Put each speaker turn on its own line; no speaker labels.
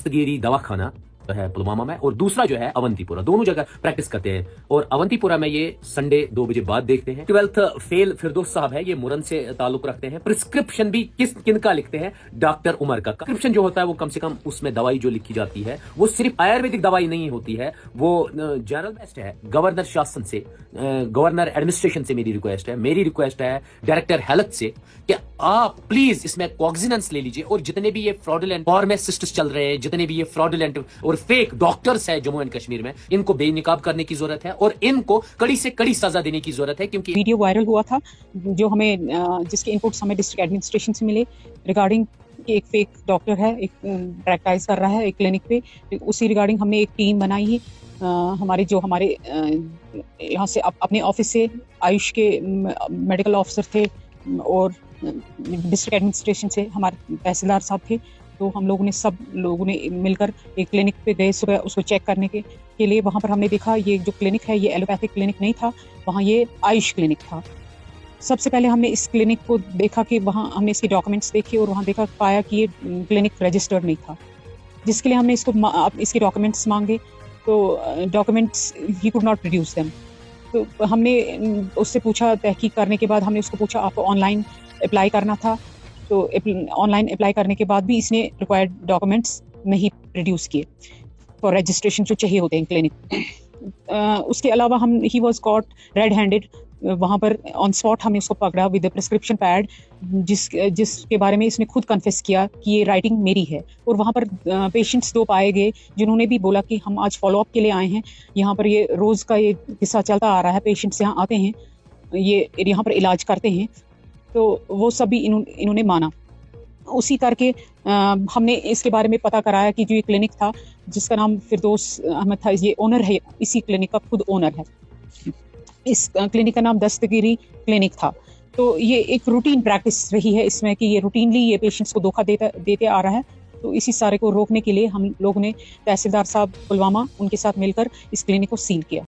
दस्तगीरी दवाखाना है पुलवामा में, और दूसरा जो है अवंतीपुरा, दोनों जगह प्रैक्टिस करते हैं। और अवंतीपुरा में ये संडे 2 बजे बाद देखते हैं। 12th फेल फिरदौस साहब है, ये मुरन से ताल्लुक रखते हैं। प्रिस्क्रिप्शन भी किनका लिखते हैं? डॉक्टर उमर का। प्रिस्क्रिप्शन जो होता है वो कम से कम उसमें दवाई जो लिखी जाती है वो सिर्फ आयुर्वेदिक दवाई नहीं होती है, वो जनरल बेस्ट है। गवर्नर शासन से, गवर्नर एडमिनिस्ट्रेशन से मेरी रिक्वेस्ट है डायरेक्टर हेल्थ से कि आप प्लीज इसमें कॉग्जिनेंस ले लीजिए, और जितने भी ये फ्रॉडुलेंट फार्मासिस्ट चल रहे हैं, जितने भी ये फ्रॉडुलेंट और फेक डॉक्टर्स है जम्मू एंड कश्मीर में, इनको बेनिकाब करने की जरूरत है और इनको कड़ी से कड़ी सजा देने की जरूरत है। क्योंकि
वीडियो वायरल हुआ था जो हमें जिसके इनपुट्स हमें डिस्ट्रिक्ट एडमिनिस्ट्रेशन से मिले रिगार्डिंग एक फेक डॉक्टर है, एक प्रैक्टिस कर रहा है एक क्लिनिक पे। उसी रिगार्डिंग हमने एक टीम बनाई है। हमारे यहाँ से अपने ऑफिस से आयुष के मेडिकल ऑफिसर थे और डिस्ट्रिक्ट एडमिनिस्ट्रेशन से हमारे तहसीलदार साहब थे। तो हम लोगों ने सब लोगों ने मिलकर एक क्लिनिक पे गए सुबह उसको चेक करने के लिए। वहाँ पर हमने देखा ये जो क्लिनिक है ये एलोपैथिक क्लिनिक नहीं था, वहाँ ये आयुष क्लिनिक था। सबसे पहले हमने इस क्लिनिक को देखा कि वहाँ हमने इसके डॉक्यूमेंट्स देखे और वहाँ पाया कि ये क्लिनिक रजिस्टर्ड नहीं था, जिसके लिए हमने इसके डॉक्यूमेंट्स मांगे। तो documents he could not produce them. तो हमने उससे पूछा, तहकीक करने के बाद हमने उसको पूछा आपको ऑनलाइन अप्लाई करना था। तो ऑनलाइन अप्लाई करने के बाद भी इसने रिक्वायर्ड डॉक्यूमेंट्स नहीं प्रोड्यूस किए फॉर रजिस्ट्रेशन जो चाहिए होते हैं क्लिनिक। उसके अलावा he was caught red handed. वहाँ पर ऑन स्पॉट हमने उसको पकड़ा विद द प्रिस्क्रिप्शन पैड, जिसके बारे में इसने खुद कन्फेस किया कि ये राइटिंग मेरी है। और वहाँ पर पेशेंट्स 2 पाए गए जिन्होंने भी बोला कि हम आज फॉलोअप के लिए आए हैं, यहाँ पर ये रोज़ का ये किस्सा चलता आ रहा है, पेशेंट्स यहाँ आते हैं, ये यहाँ पर इलाज करते हैं। तो वो सब भी इन्होंने माना। उसी करके हमने इसके बारे में पता कराया कि जो ये क्लिनिक था जिसका नाम फिरदौस अहमद था, ये ओनर है, इसी क्लिनिक का खुद ओनर है। इस क्लिनिक का नाम दस्तगीरी क्लिनिक था। तो ये एक रूटीन प्रैक्टिस रही है इसमें कि ये रूटीनली ये पेशेंट्स को धोखा देते आ रहा है। तो इसी सारे को रोकने के लिए हम लोगों ने तहसीलदार साहब पुलवामा उनके साथ मिलकर इस क्लिनिक को सील किया।